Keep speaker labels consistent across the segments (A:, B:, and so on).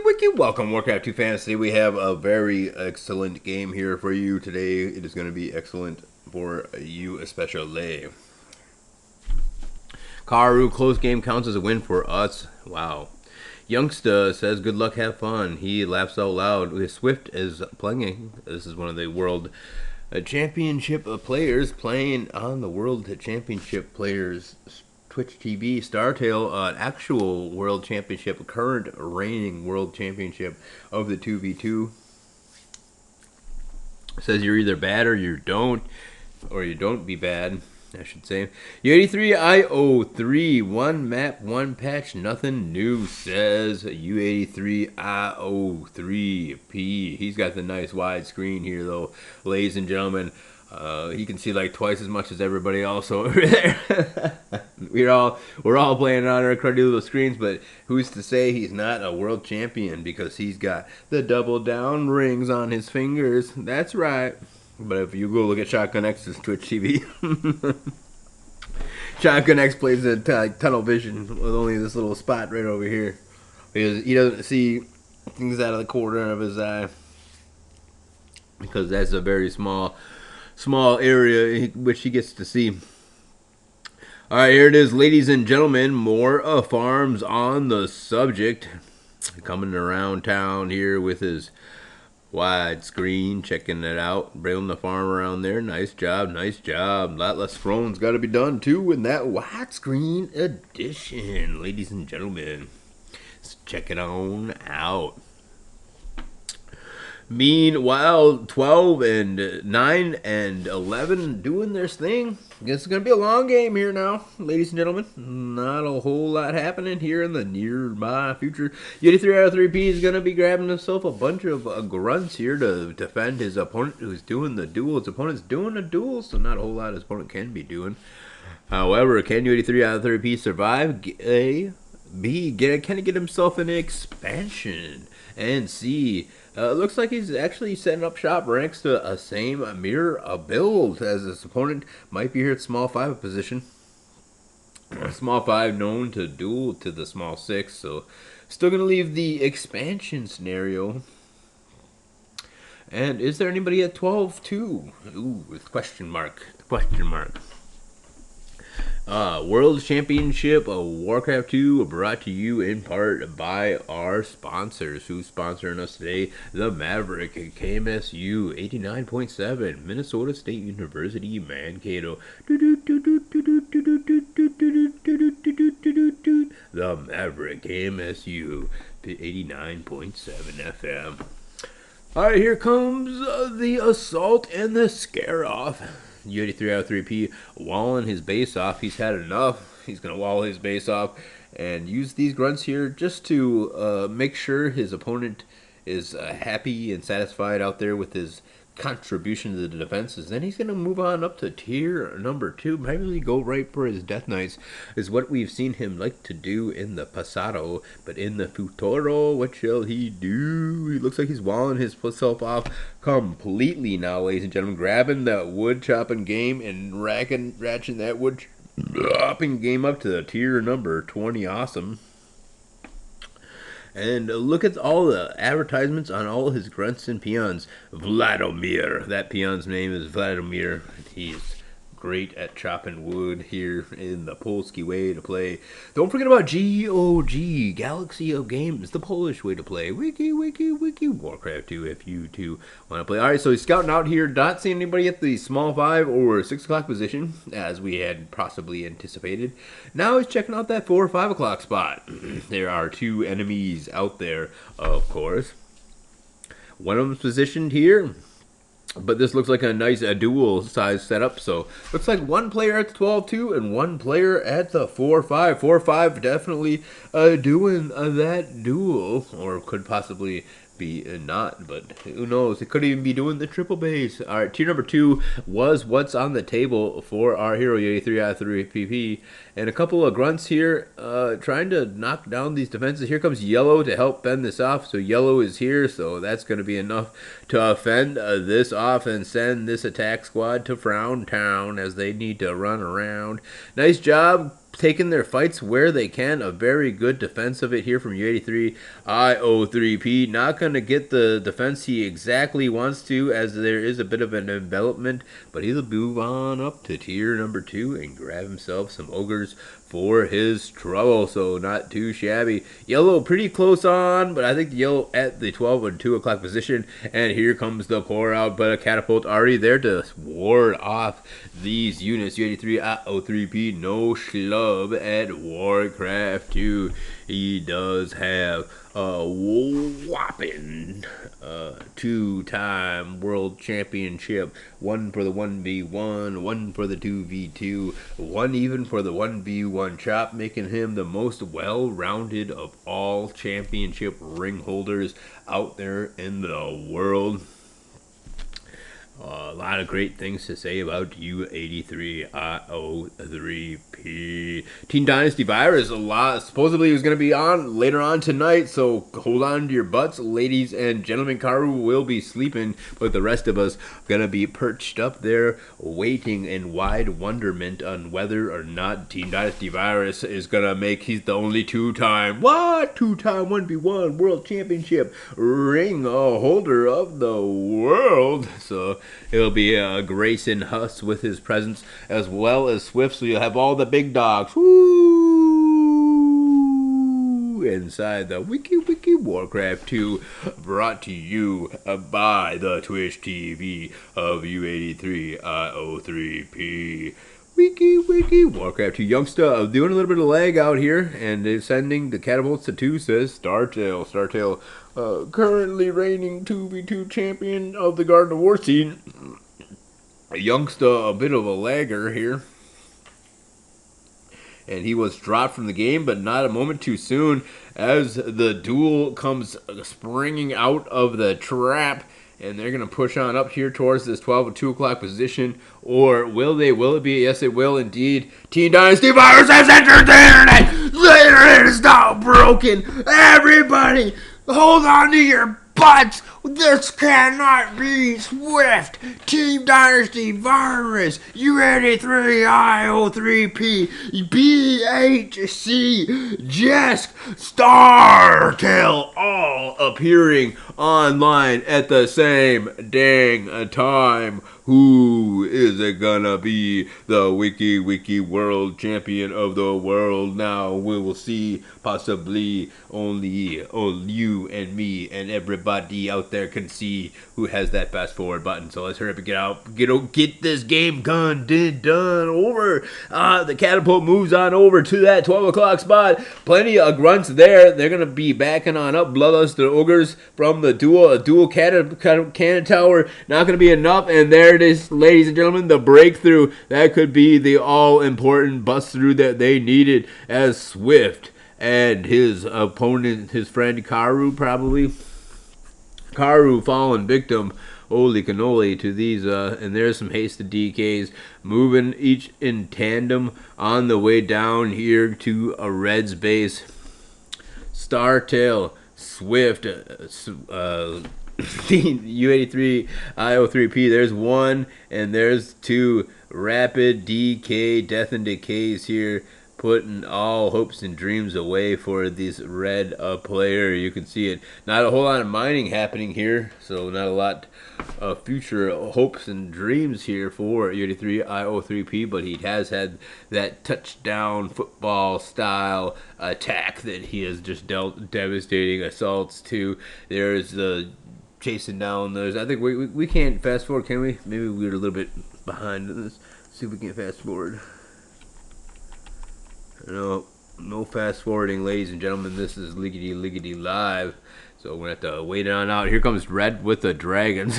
A: Wiki, welcome Warcraft 2 Fantasy. We have a very excellent game here for you today. It is going to be excellent for you especially. Karu, close game counts as a win for us. Wow. Youngsta says, good luck, have fun. He laughs out loud. Swift is playing. This is one of the world championship players playing on the world championship players Twitch TV, Startail, actual world championship, current reigning world championship of the 2v2. Says you're either bad or you don't be bad, I should say. U83IO3, one map, one patch, nothing new, says U83IO3P. He's got the nice wide screen here, though, ladies and gentlemen. He can see like twice as much as everybody else over there. we're all playing on our cruddy little screens, but who's to say he's not a world champion because he's got the double down rings on his fingers. That's right. But if you go look at Shotgun X's Twitch TV, Shotgun X plays in tunnel vision with only this little spot right over here because he doesn't see things out of the corner of his eye because that's a very small area which he gets to see. All right, here it is, ladies and gentlemen. More farms on the subject. Coming around town here with his wide screen, checking it out, bringing the farm around there. Nice job, nice job. A lot less scrolling's got to be done too in that widescreen edition, ladies and gentlemen. Let's check it on out. Meanwhile, 12 and 9 and 11 doing their thing. Guess it's going to be a long game here now, ladies and gentlemen. Not a whole lot happening here in the nearby future. U83 out of 3P is going to be grabbing himself a bunch of grunts here to defend his opponent who's doing the duel. His opponent's doing a duel, so not a whole lot his opponent can be doing. However, can U83 out of 3P survive? A, B, can he get himself an expansion? And C, looks like he's actually setting up shop right next to a same mirror build as his opponent might be here at small 5 position. Small 5 known to duel to the small 6, so still going to leave the expansion scenario. And is there anybody at 12-2? Ooh, with question mark. World Championship of Warcraft 2 brought to you in part by our sponsors. Who's sponsoring us today? The Maverick, KMSU 89.7, Minnesota State University, Mankato. The Maverick, KMSU 89.7 FM. Alright, here comes the assault and the scare off. U83 out of 3P walling his base off. He's had enough. He's going to wall his base off and use these grunts here just to make sure his opponent is happy and satisfied out there with his contribution to the defenses. Then he's going to move on up to tier number 2. Maybe go right for his Death Knights is what we've seen him like to do in the Pasado. But in the Futuro, what shall he do? He looks like he's walling himself off completely now, ladies and gentlemen. Grabbing that wood chopping game and ratcheting that wood chopping game up to the tier number 20. Awesome. And look at all the advertisements on all his grunts and peons. Vladimir. That peon's name is Vladimir. He's great at chopping wood here in the Polski way to play. Don't forget about GOG, Galaxy of Games, the Polish way to play. Wiki, Warcraft 2 if you two want to play. Alright, so he's scouting out here. Not seeing anybody at the small 5 or 6 o'clock position, as we had possibly anticipated. Now he's checking out that 4 or 5 o'clock spot. There are 2 enemies out there, of course. One of them's positioned here. But this looks like a nice dual size setup. So looks like one player at the 12-2 and one player at the 4-5. 4-5 definitely doing that duel, or could possibly be not, but who knows? It could even be doing the triple base. All right, tier number 2 was what's on the table for our hero, U83 out of 3PP, and a couple of grunts here trying to knock down these defenses. Here comes Yellow to help fend this off. So Yellow is here, so that's going to be enough to fend this off and send this attack squad to Frown Town as they need to run around. Nice job taking their fights where they can. A very good defense of it here from U83 IO3P. Not going to get the defense he exactly wants to, as there is a bit of an envelopment, but he'll move on up to tier number 2 and grab himself some ogres for his trouble. So not too shabby. Yellow pretty close on, but I think the yellow at the 12 and 2 o'clock position. And here comes the pour out, but a catapult already there to ward off these units. U83 IO3P, no schlub at Warcraft 2. He does have a whopping 2-time world championship. One for the 1v1, one for the 2v2, one even for the 1v1 chop, making him the most well-rounded of all championship ring holders out there in the world. A lot of great things to say about U83 IO3P. Team Dynasty Virus, supposedly was going to be on later on tonight, so hold on to your butts, ladies and gentlemen. Karu will be sleeping, but the rest of us going to be perched up there waiting in wide wonderment on whether or not Team Dynasty Virus is going to make, he's the only two-time 1v1 world championship ring holder of the world. So it'll be gracing us with his presence, as well as Swift, so you'll have all the big dogs inside the Wiki Warcraft 2, brought to you by the Twitch TV of U83 IO3P. Wiki Warcraft 2. Youngster doing a little bit of lag out here, and sending the catapults to 2, says Startail. Startail, currently reigning 2v2 champion of the Garden of War scene. Youngster, a bit of a lagger here. And he was dropped from the game, but not a moment too soon, as the duel comes springing out of the trap. And they're going to push on up here towards this 12 and 2 o'clock position. Or will they? Will it be? Yes, it will indeed. Team Dynasty Virus has entered the internet. The internet is now broken. Everybody, hold on to your butts. This cannot be Swift. Team Dynasty Virus, U83 IO3P, BHC, Jesk, Startail, all appearing online at the same dang time. Who is it gonna be? The Wiki World Champion of the world now? We will see. Possibly only you and me and everybody out there can see who has that fast forward button. So let's hurry up and get this game done over. The catapult moves on over to that 12 o'clock spot. Plenty of grunts there. They're gonna be backing on up. Bloodlust the ogres from the dual cannon tower. Not gonna be enough, and there it is, ladies and gentlemen, the breakthrough. That could be the all-important bust through that they needed, as Swift and his opponent, his friend Karu, probably. Karu fallen victim, holy cannoli, to these, and there's some hasted DKs moving each in tandem on the way down here to a Reds base. Startail, Swift, U83 IO3P, there's 1 and there's 2. Rapid DK, death and decays here, putting all hopes and dreams away for this red player. You can see it. Not a whole lot of mining happening here, so not a lot of future hopes and dreams here for U83 IO3P, but he has had that touchdown football style attack that he has just dealt devastating assaults to. There's the chasing down those. I think we can't fast forward, can we? Maybe we're a little bit behind this. Let's see if we can fast forward. No fast forwarding, ladies and gentlemen. This is Liggity Live. So we're going to have to wait on out. Here comes Red with the Dragons.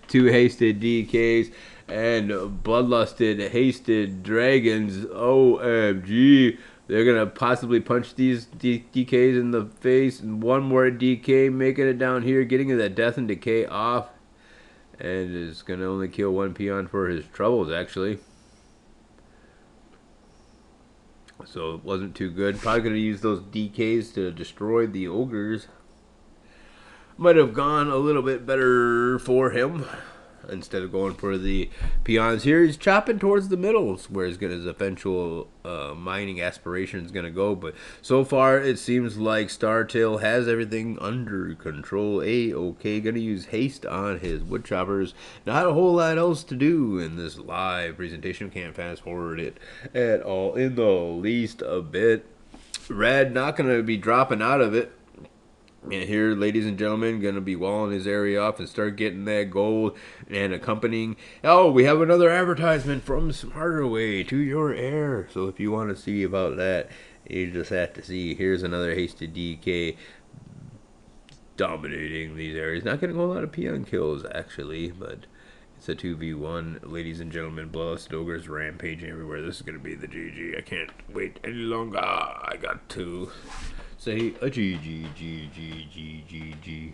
A: 2 hasted DKs and bloodlusted hasted Dragons. OMG. They're going to possibly punch these DKs in the face. And one more DK making it down here, getting that death and decay off. And is going to only kill 1 peon for his troubles, actually. So it wasn't too good. Probably going to use those DKs to destroy the ogres. Might have gone a little bit better for him. instead of going for the peons here. He's chopping towards the middles where his eventual mining aspiration is going to go. But so far, it seems like Startail has everything under control. A-okay. Going to use haste on his wood choppers. Not a whole lot else to do in this live presentation. Can't fast forward it at all in the least a bit. Red not going to be dropping out of it. And here, ladies and gentlemen, going to be walling his area off and start getting that gold and accompanying. Oh, we have another advertisement from Smarter Way to your air. So if you want to see about that, you just have to see. Here's another hasted DK dominating these areas. Not going to go a lot of peon kills, actually, but it's a 2v1. Ladies and gentlemen, Bloodlust Ogres rampaging everywhere. This is going to be the GG. I can't wait any longer. I got to say a GG, GG, GG, GG.